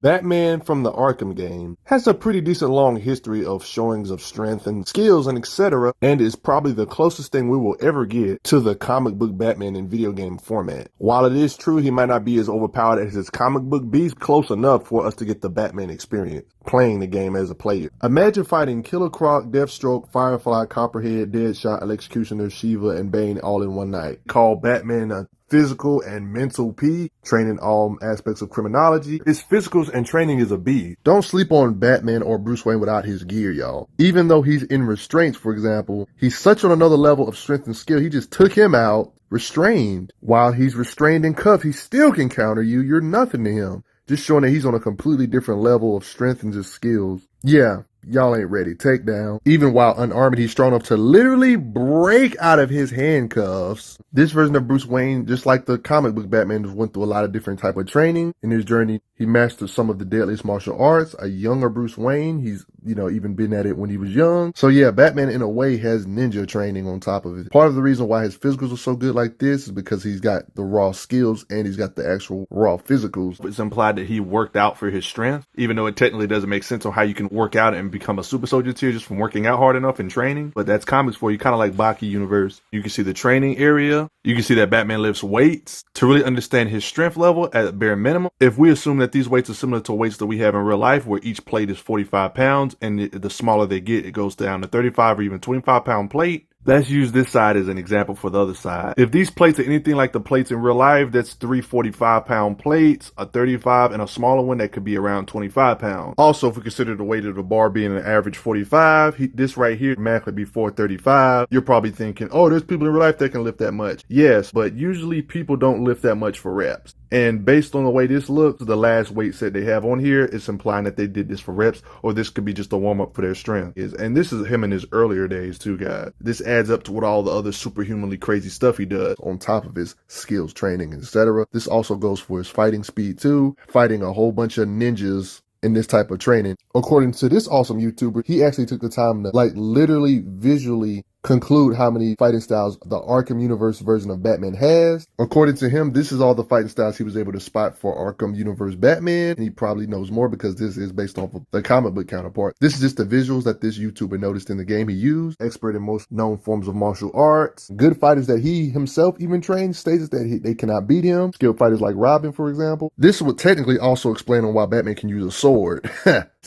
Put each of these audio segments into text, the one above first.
Batman from the Arkham game has a pretty decent long history of showings of strength and skills and etc. and is probably the closest thing we will ever get to the comic book Batman in video game format. While it is true he might not be as overpowered as his comic book beast, close enough for us to get the Batman experience playing the game as a player. Imagine fighting Killer Croc, Deathstroke, Firefly, Copperhead, Deadshot, Executioner, Shiva, and Bane all in one night. Call Batman a physical and mental P, training all aspects of criminology. His physicals and training is a B. Don't sleep on Batman or Bruce Wayne without his gear, y'all. Even though he's in restraints, for example, he's such on another level of strength and skill, he just took him out restrained. While he's restrained and cuffed, he still can counter you. You're nothing to him. Just showing that he's on a completely different level of strength and just skills. Yeah, y'all ain't ready. Takedown. Even while unarmed, he's strong enough to literally break out of his handcuffs. This version of Bruce Wayne, just like the comic book Batman, just went through a lot of different type of training in his journey. He mastered some of the deadliest martial arts. A younger Bruce Wayne, he's, even been at it when he was young. So yeah, Batman in a way has ninja training on top of it. Part of the reason why his physicals are so good like this is because he's got the raw skills and he's got the actual raw physicals. It's implied that he worked out for his strength, even though it technically doesn't make sense on how you can work out and become a super soldier tier just from working out hard enough and training. But that's comics for you, kind of like Baki universe. You can see the training area. You can see that Batman lifts weights to really understand his strength level at bare minimum. If we assume that these weights are similar to weights that we have in real life, where each plate is 45 pounds, and the smaller they get, it goes down to 35 or even 25-pound plate. Let's use this side as an example for the other side. If these plates are anything like the plates in real life, that's 3 45-pound plates, a 35, and a smaller one that could be around 25 pounds. Also, if we consider the weight of the bar being an average 45, this right here automatically be 435. You're probably thinking, oh, there's people in real life that can lift that much. Yes, but usually people don't lift that much for reps. And based on the way this looks, the last weight set they have on here, it's implying that they did this for reps, or this could be just a warm-up for their strength. And this is him in his earlier days too, guys. This adds up to what all the other superhumanly crazy stuff he does on top of his skills, training, etc. This also goes for his fighting speed too, fighting a whole bunch of ninjas in this type of training. According to this awesome YouTuber, he actually took the time to literally visually conclude how many fighting styles the Arkham Universe version of Batman has. According to him, this is all the fighting styles he was able to spot for Arkham Universe Batman. And he probably knows more because this is based off of the comic book counterpart. This is just the visuals that this YouTuber noticed in the game he used. Expert in most known forms of martial arts. Good fighters that he himself even trained, states that they cannot beat him. Skilled fighters like Robin, for example. This would technically also explain on why Batman can use a sword.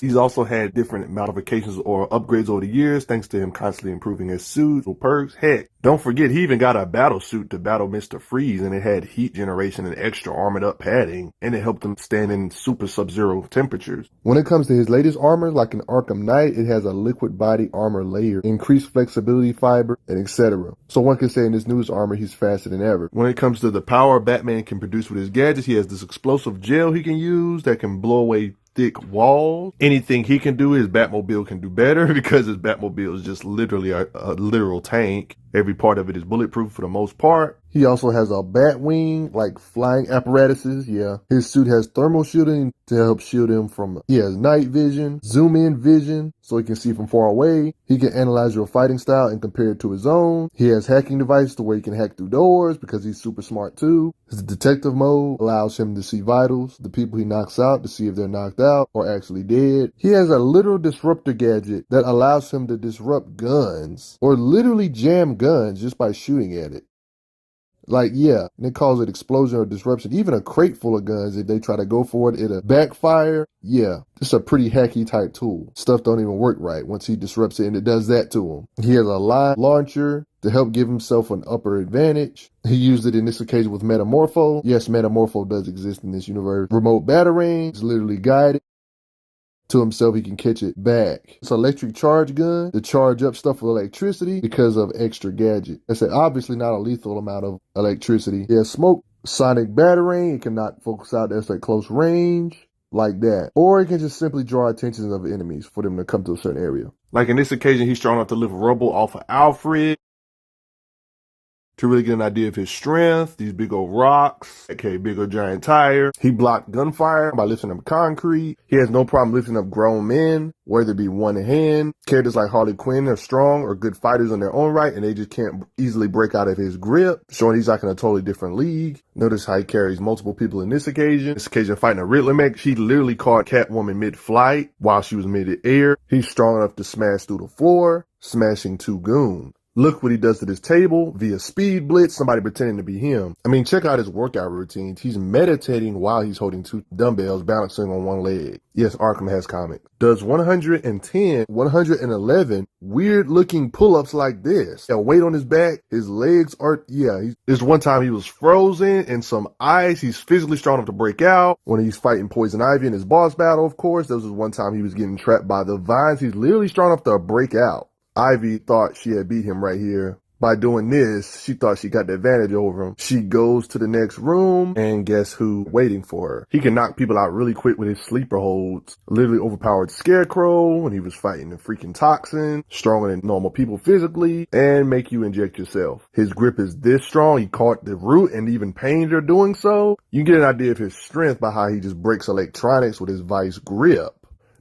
He's also had different modifications or upgrades over the years, thanks to him constantly improving his suits or perks. Heck, don't forget he even got a battle suit to battle Mr. Freeze, and it had heat generation and extra armored up padding, and it helped him stand in super sub-zero temperatures. When it comes to his latest armor, like an Arkham Knight, it has a liquid body armor layer, increased flexibility fiber, and etc. So one could say in his newest armor, he's faster than ever. When it comes to the power Batman can produce with his gadgets, he has this explosive gel he can use that can blow away thick walls. Anything he can do, his Batmobile can do better because his Batmobile is just literally a literal tank. Every part of it is bulletproof for the most part. He also has a bat wing, like flying apparatuses, yeah. His suit has thermal shielding to help shield him from, he has night vision, zoom in vision, so he can see from far away. He can analyze your fighting style and compare it to his own. He has hacking device to where he can hack through doors because he's super smart too. His detective mode allows him to see vitals, the people he knocks out, to see if they're knocked out or actually dead. He has a literal disruptor gadget that allows him to disrupt guns or literally jam guns just by shooting at it. And it calls it explosion or disruption. Even a crate full of guns, if they try to go for it, it'll backfire. Yeah, it's a pretty hacky type tool. Stuff don't even work right once he disrupts it, and it does that to him. He has a line launcher to help give himself an upper advantage. He used it in this occasion with Metamorpho. Yes, Metamorpho does exist in this universe. Remote battering is literally guided. To himself, he can catch it back. It's an electric charge gun to charge up stuff with electricity because of extra gadget. It's obviously not a lethal amount of electricity. He has smoke, sonic battering. It can knock folks out that's at close range, like that. Or it can just simply draw attention of enemies for them to come to a certain area. Like in this occasion, he's strong enough to lift rubble off of Alfred. to really get an idea of his strength. These big old rocks, aka big old giant tire. He blocked gunfire by lifting up concrete. He has no problem lifting up grown men, whether it be one hand. Characters like Harley Quinn are strong or good fighters on their own right, and they just can't easily break out of his grip, showing he's like in a totally different league. Notice how he carries multiple people in this occasion. This occasion fighting a Riddler mech. She literally caught Catwoman mid-flight while she was mid-air. He's strong enough to smash through the floor, smashing 2 goons. Look what he does to this table via speed blitz, somebody pretending to be him. I mean, check out his workout routines. He's meditating while he's holding 2 dumbbells, balancing on one leg. Yes, Arkham has comics. Does 110, 111 weird looking pull-ups like this. A weight on his back, his legs are, there's one time he was frozen in some ice. He's physically strong enough to break out. When he's fighting Poison Ivy in his boss battle, of course, there was one time he was getting trapped by the vines. He's literally strong enough to break out. Ivy thought she had beat him right here. By doing this, she thought she got the advantage over him. She goes to the next room, and guess who waiting for her? He can knock people out really quick with his sleeper holds. Literally overpowered Scarecrow when he was fighting the freaking toxin, stronger than normal people physically, and make you inject yourself. His grip is this strong, he caught the root and even pained her doing so. You get an idea of his strength by how he just breaks electronics with his vice grip.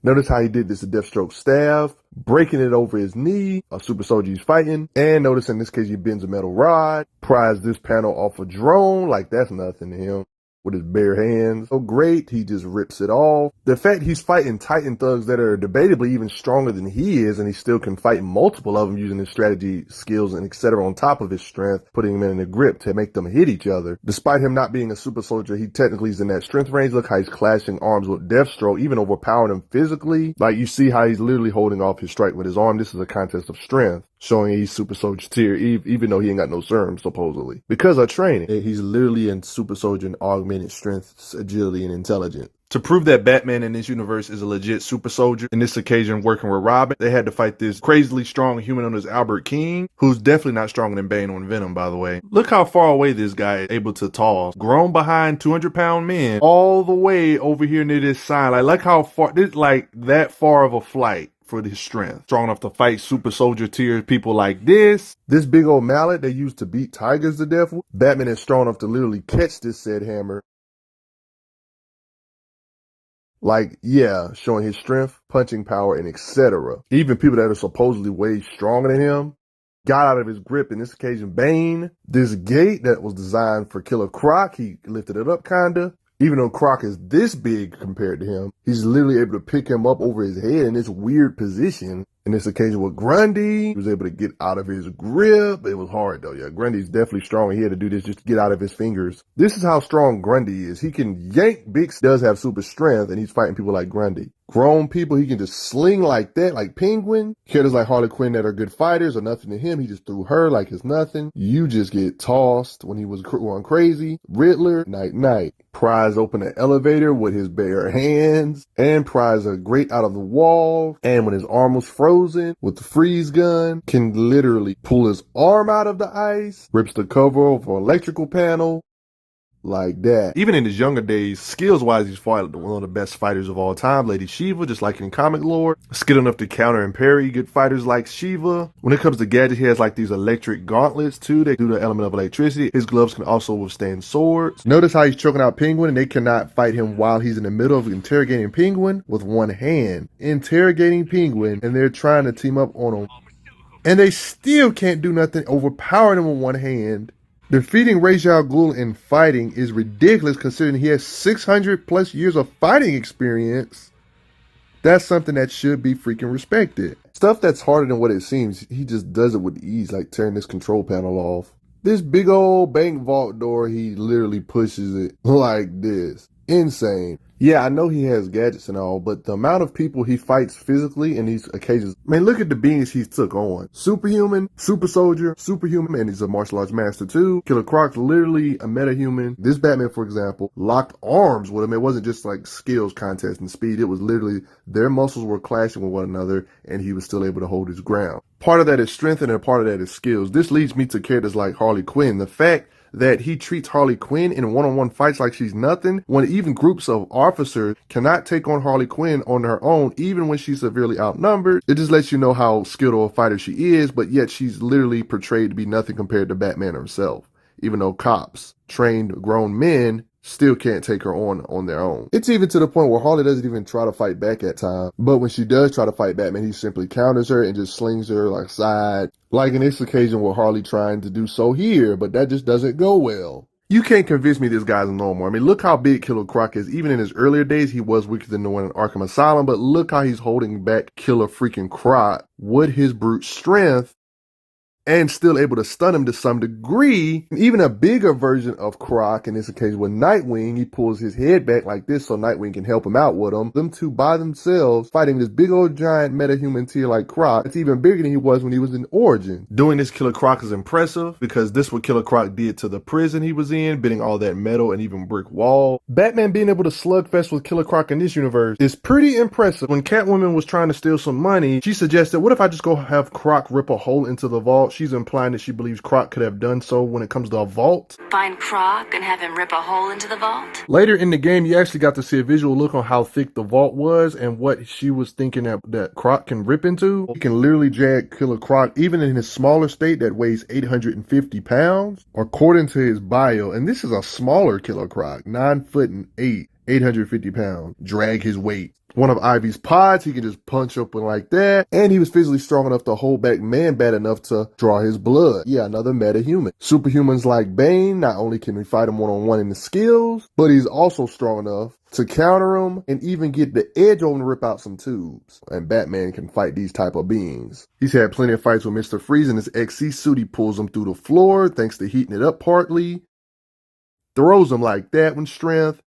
Notice how he did this to Deathstroke's staff, breaking it over his knee, a super soldier he's fighting. And notice in this case, he bends a metal rod, pries this panel off a drone like that's nothing to him. With his bare hands. So great, he just rips it off. The fact he's fighting Titan thugs that are debatably even stronger than he is, and he still can fight multiple of them using his strategy, skills, and etc. on top of his strength, putting him in a grip to make them hit each other. Despite him not being a super soldier, he technically is in that strength range. Look how he's clashing arms with Deathstroke, even overpowering him physically. Like you see how he's literally holding off his strike with his arm. This is a contest of strength, showing he's super soldier tier, even though he ain't got no serum, supposedly. Because of training, he's literally in super soldier and augmented strength, agility, and intelligence. To prove that Batman in this universe is a legit super soldier, in this occasion working with Robin, they had to fight this crazily strong human known as Albert King, who's definitely not stronger than Bane on Venom, by the way. Look how far away this guy is able to toss. Grown behind 200-pound men, all the way over here near this sign. Like, look how far, this like that far of a flight for his strength. Strong enough to fight super soldier tier people like this. This big old mallet they used to beat tigers to death with. Batman is strong enough to literally catch this said hammer. Like, yeah, showing his strength, punching power, and etc. Even people that are supposedly way stronger than him got out of his grip. In this occasion, Bane. This gate that was designed for Killer Croc, he lifted it up kinda. Even though Croc is this big compared to him, he's literally able to pick him up over his head in this weird position. In this occasion with Grundy, he was able to get out of his grip. It was hard though, yeah. Grundy's definitely strong. He had to do this just to get out of his fingers. This is how strong Grundy is. He can yank big, does have super strength, and he's fighting people like Grundy. Grown people, he can just sling like that, like Penguin. Characters like Harley Quinn that are good fighters are nothing to him. He just threw her like it's nothing. You just get tossed when he was going crazy. Riddler, night. Pries open an elevator with his bare hands, and pries a grate out of the wall. And when his arm was frozen with the freeze gun, can literally pull his arm out of the ice, rips the cover of an electrical panel. Like that. Even in his younger days, skills-wise, he's fought one of the best fighters of all time, Lady Shiva, just like in comic lore. Skilled enough to counter and parry good fighters like Shiva. When it comes to gadgets, he has like these electric gauntlets too. They do the element of electricity. His gloves can also withstand swords. Notice how he's choking out Penguin, and they cannot fight him while he's in the middle of interrogating Penguin with one hand. Interrogating Penguin, and they're trying to team up on him. And they still can't do nothing, overpowering him with one hand. Defeating Ra's al Ghul in fighting is ridiculous considering he has 600 plus years of fighting experience. That's something that should be freaking respected. Stuff that's harder than what it seems, he just does it with ease, like tearing this control panel off. This big old bank vault door, he literally pushes it like this. Insane. Yeah, I know he has gadgets and all, but the amount of people he fights physically in these occasions, man, look at the beings he's took on. Superhuman, super soldier, superhuman, and he's a martial arts master too. Killer Croc's literally a metahuman. This Batman, for example, locked arms with him. It wasn't just like skills contest and speed. It was literally their muscles were clashing with one another, and he was still able to hold his ground. Part of that is strength, and a part of that is skills. This leads me to characters like Harley Quinn. The fact that he treats Harley Quinn in one-on-one fights like she's nothing, when even groups of officers cannot take on Harley Quinn on her own, even when she's severely outnumbered. It just lets you know how skilled of a fighter she is, but yet she's literally portrayed to be nothing compared to Batman herself, even though cops, trained grown men, still can't take her on their own. It's even to the point where Harley doesn't even try to fight back at times. But when she does try to fight Batman, he simply counters her and just slings her like side. Like in this occasion with Harley trying to do so here, but that just doesn't go well. You can't convince me this guy's normal. I mean, look how big Killer Croc is. Even in his earlier days, he was weaker than the one in Arkham Asylum, but look how he's holding back Killer freaking Croc with his brute strength and still able to stun him to some degree. And even a bigger version of Croc in this occasion with Nightwing, he pulls his head back like this so Nightwing can help him out with him. Them two by themselves fighting this big old giant metahuman tier like Croc. It's even bigger than he was when he was in Origin. Doing this Killer Croc is impressive because this what Killer Croc did to the prison he was in, bending all that metal and even brick wall. Batman being able to slugfest with Killer Croc in this universe is pretty impressive. When Catwoman was trying to steal some money, she suggested, what if I just go have Croc rip a hole into the vault? She's implying that she believes Croc could have done so when it comes to a vault. Find Croc and have him rip a hole into the vault? Later in the game, you actually got to see a visual look on how thick the vault was and what she was thinking that Croc can rip into. He can literally drag Killer Croc, even in his smaller state that weighs 850 pounds, according to his bio. And this is a smaller Killer Croc, 9 foot and 850 pounds, drag his weight. One of Ivy's pods, he can just punch open like that. And he was physically strong enough to hold back Man-Bat enough to draw his blood. Yeah, another meta-human. Superhumans like Bane, not only can we fight him one-on-one in the skills, but he's also strong enough to counter him and even get the edge over and rip out some tubes. And Batman can fight these type of beings. He's had plenty of fights with Mr. Freeze in his XC suit. He pulls him through the floor thanks to heating it up partly. Throws him like that with strength.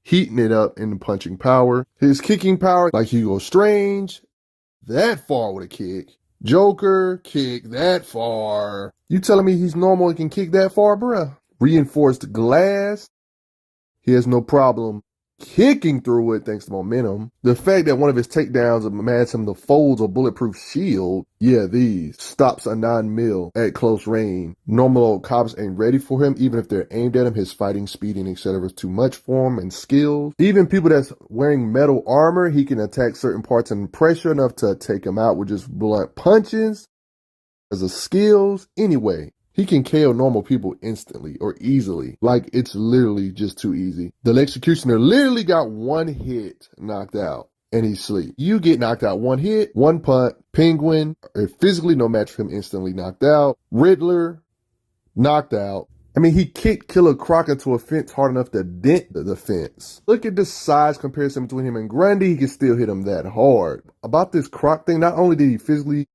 Heating it up in the punching power. His kicking power, like Hugo Strange, that far with a kick. Joker, kick that far. You telling me he's normal and can kick that far, bruh? Reinforced glass. He has no problem kicking through it thanks to momentum. The fact that one of his takedowns demands him to fold a bulletproof shield, yeah, these stops a 9mm at close range. Normal old cops ain't ready for him, even if they're aimed at him. His fighting speed and etc. is too much for him and skills. Even people that's wearing metal armor, he can attack certain parts and pressure enough to take him out with just blunt punches as a skills. Anyway, he can KO normal people instantly or easily. Like, it's literally just too easy. The Executioner literally got one hit knocked out and he's asleep. You get knocked out one hit, one punt. Penguin, physically no match for him, instantly knocked out. Riddler, knocked out. I mean, he kicked Killer Croc into a fence hard enough to dent the fence. Look at the size comparison between him and Grundy. He can still hit him that hard. About this Croc thing, not only did he physically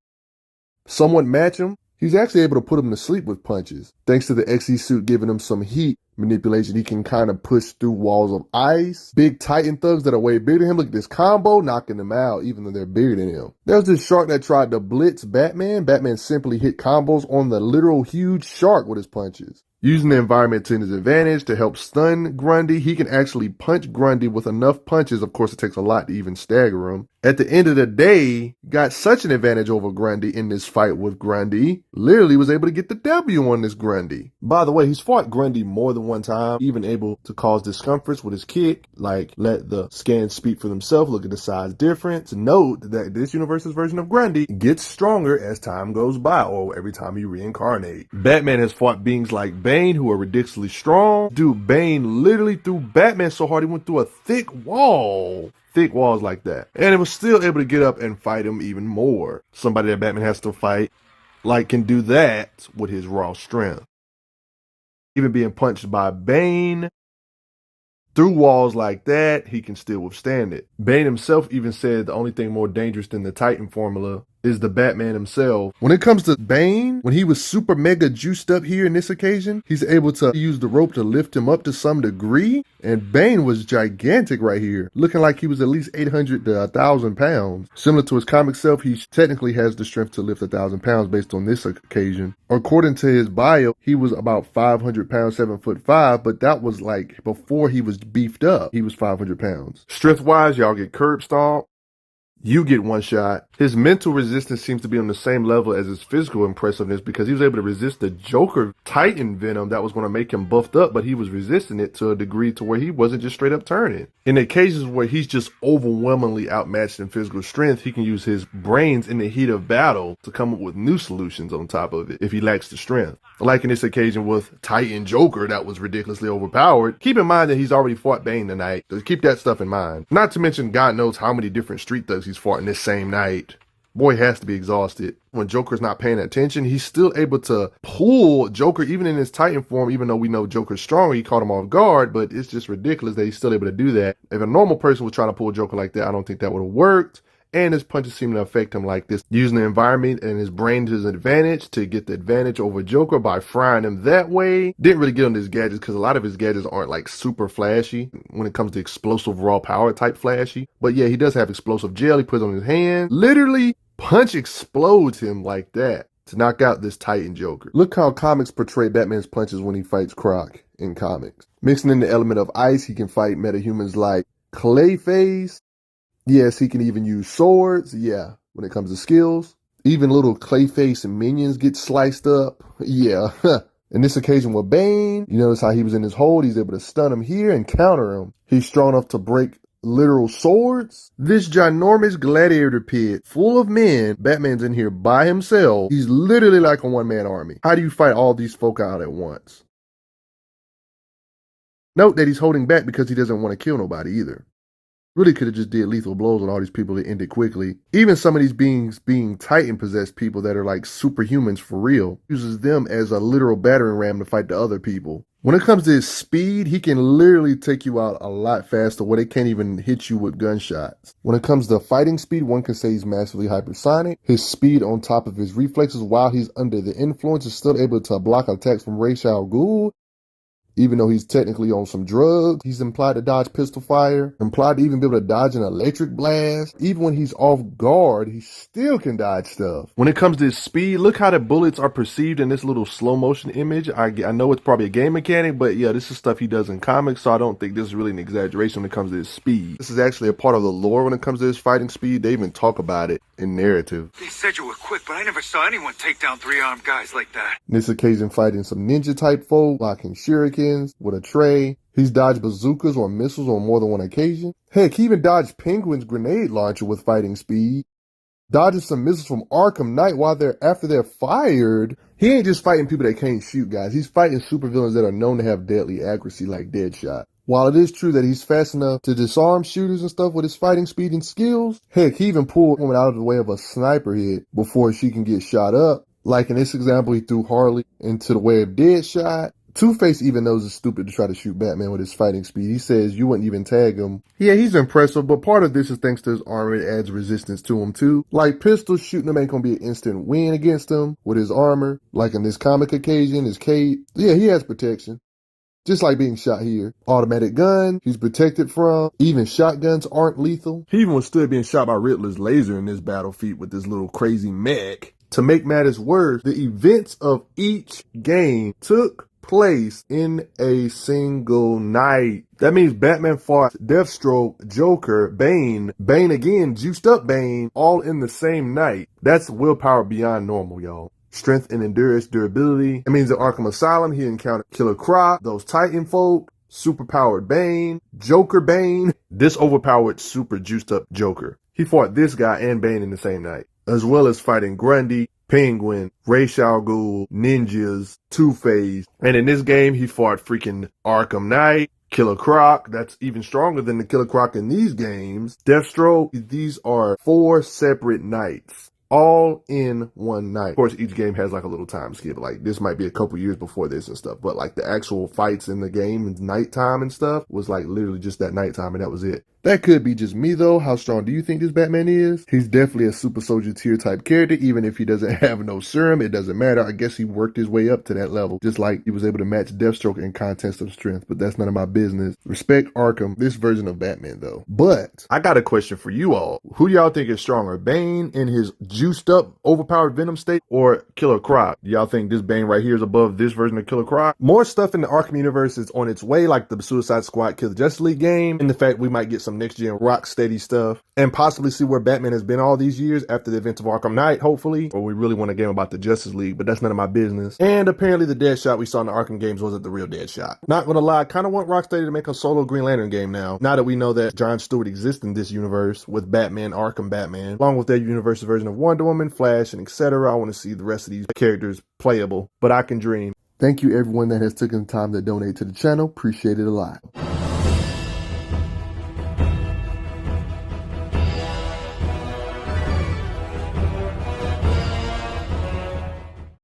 somewhat match him, he's actually able to put him to sleep with punches. Thanks to the XE suit giving him some heat manipulation, he can kind of push through walls of ice. Big Titan thugs that are way bigger than him. Look at this combo, knocking them out, even though they're bigger than him. There's this shark that tried to blitz Batman. Batman simply hit combos on the literal huge shark with his punches. Using the environment to his advantage to help stun Grundy, he can actually punch Grundy with enough punches. Of course, it takes a lot to even stagger him. At the end of the day, got such an advantage over Grundy in this fight with Grundy. Literally was able to get the W on this Grundy. By the way, he's fought Grundy more than one time, even able to cause discomforts with his kick. Like, let the scans speak for themselves. Look at the size difference. Note that this universe's version of Grundy gets stronger as time goes by, or every time you reincarnate. Batman has fought beings like Bane, who are ridiculously strong. Dude, Bane literally threw Batman so hard he went through a thick wall. Thick walls like that. And it was still able to get up and fight him even more. Somebody that Batman has to fight, like, can do that with his raw strength. Even being punched by Bane through walls like that, he can still withstand it. Bane himself even said the only thing more dangerous than the Titan formula is the Batman himself. When it comes to Bane, when he was super mega juiced up here in this occasion, he's able to use the rope to lift him up to some degree. And Bane was gigantic right here, looking like he was at least 800 to 1,000 pounds. Similar to his comic self, he technically has the strength to lift 1,000 pounds based on this occasion. According to his bio, he was about 500 pounds, 7'5", but that was like before he was beefed up. He was 500 pounds. Strength-wise, y'all get curb stomped. you get one shot. His mental resistance seems to be on the same level as his physical impressiveness because he was able to resist the Joker Titan Venom that was going to make him buffed up, but he was resisting it to a degree to where he wasn't just straight up turning. In the cases where he's just overwhelmingly outmatched in physical strength, he can use his brains in the heat of battle to come up with new solutions on top of it if he lacks the strength. Like in this occasion with Titan Joker that was ridiculously overpowered. Keep in mind that he's already fought Bane tonight. Just keep that stuff in mind. Not to mention God knows how many different street thugs he's fought in this same night. Boy has to be exhausted. When Joker's not paying attention, he's still able to pull Joker even in his Titan form, even though we know Joker's stronger, he caught him off guard, but it's just ridiculous that he's still able to do that. If a normal person was trying to pull Joker like that, I don't think that would have worked. And his punches seem to affect him like this, using the environment and his brain to his advantage to get the advantage over Joker by frying him that way. Didn't really get on his gadgets because a lot of his gadgets aren't like super flashy when it comes to explosive raw power type flashy. But yeah, he does have explosive gel he puts on his hand. Literally, punch explodes him like that to knock out this Titan Joker. Look how comics portray Batman's punches when he fights Croc in comics. Mixing in the element of ice, he can fight metahumans like Clayface. Yes, he can even use swords. Yeah, when it comes to skills. Even little Clayface and minions get sliced up. Yeah. In this occasion with Bane, you notice how he was in his hold. He's able to stun him here and counter him. He's strong enough to break literal swords. This ginormous gladiator pit full of men. Batman's in here by himself. He's literally like a one-man army. How do you fight all these folk out at once? Note that he's holding back because he doesn't want to kill nobody either. Really could have just did lethal blows on all these people that ended quickly. Even some of these beings being Titan-possessed people that are like superhumans for real. Uses them as a literal battering ram to fight the other people. When it comes to his speed, he can literally take you out a lot faster where they can't even hit you with gunshots. When it comes to fighting speed, one can say he's massively hypersonic. His speed on top of his reflexes while he's under the influence is still able to block attacks from Ra's al Ghul. Even though he's technically on some drugs, he's implied to dodge pistol fire, implied to even be able to dodge an electric blast. Even when he's off guard, he still can dodge stuff. When it comes to his speed, look how the bullets are perceived in this little slow motion image. I know it's probably a game mechanic, but yeah, this is stuff he does in comics, so I don't think this is really an exaggeration when it comes to his speed. This is actually a part of the lore when it comes to his fighting speed. They even talk about it in narrative. They said you were quick, but I never saw anyone take down three-armed guys like that. In this occasion, fighting some ninja type folk, blocking shurikens with a tray. He's dodged bazookas or missiles on more than one occasion. Heck, he even dodged Penguin's grenade launcher with fighting speed. Dodges some missiles from Arkham Knight after they're fired. He ain't just fighting people that can't shoot, guys. He's fighting supervillains that are known to have deadly accuracy like Deadshot. While it is true that he's fast enough to disarm shooters and stuff with his fighting speed and skills, heck, he even pulled a woman out of the way of a sniper hit before she can get shot up. Like in this example, he threw Harley into the way of Deadshot. Two-Face even knows it's stupid to try to shoot Batman with his fighting speed. He says you wouldn't even tag him. Yeah, he's impressive, but part of this is thanks to his armor. It adds resistance to him too. Like Pistol, shooting him ain't gonna be an instant win against him with his armor. Like in this comic occasion, his cape. Yeah, he has protection. Just like being shot here. Automatic gun, he's protected from. Even shotguns aren't lethal. He even withstood being shot by Riddler's laser in this battle feat with this little crazy mech. To make matters worse, the events of each game took place in a single night. That means Batman fought Deathstroke, Joker, Bane again, juiced up Bane, all in the same night. That's willpower beyond normal, y'all. Strength and endurance, durability. It means at Arkham Asylum, he encountered Killer Croc, those Titan folk, superpowered Bane, Joker Bane, this overpowered super juiced up Joker. He fought this guy and Bane in the same night, as well as fighting Grundy, Penguin, Ra's al Ghul, ninjas, Two-Face. And in this game, he fought freaking Arkham Knight, Killer Croc. That's even stronger than the Killer Croc in these games. Deathstroke. These are 4 separate nights, all in one night. Of course, each game has like a little time skip. Like this might be a couple years before this and stuff. But like the actual fights in the game and nighttime and stuff was like literally just that nighttime and that was it. That could be just me though. How strong do you think this Batman is? He's definitely a super soldier tier type character. Even if he doesn't have no serum, it doesn't matter. I guess he worked his way up to that level. Just like he was able to match Deathstroke in contest of strength. But that's none of my business. Respect Arkham, this version of Batman though. But I got a question for you all. Who do y'all think is stronger? Bane in his juiced up, overpowered Venom state or Killer Croc? Do y'all think this Bane right here is above this version of Killer Croc? More stuff in the Arkham universe is on its way, like the Suicide Squad Kill the Justice League game. And the fact we might get some some next-gen Rocksteady stuff, and possibly see where Batman has been all these years after the events of Arkham Knight, hopefully. Or we really want a game about the Justice League, but that's none of my business. And apparently the Deadshot we saw in the Arkham games wasn't the real Deadshot. Not gonna lie, I kinda want Rocksteady to make a solo Green Lantern game now that we know that John Stewart exists in this universe with Batman, Arkham Batman, along with their universe version of Wonder Woman, Flash, and etc. I want to see the rest of these characters playable, but I can dream. Thank you everyone that has taken the time to donate to the channel. Appreciate it a lot.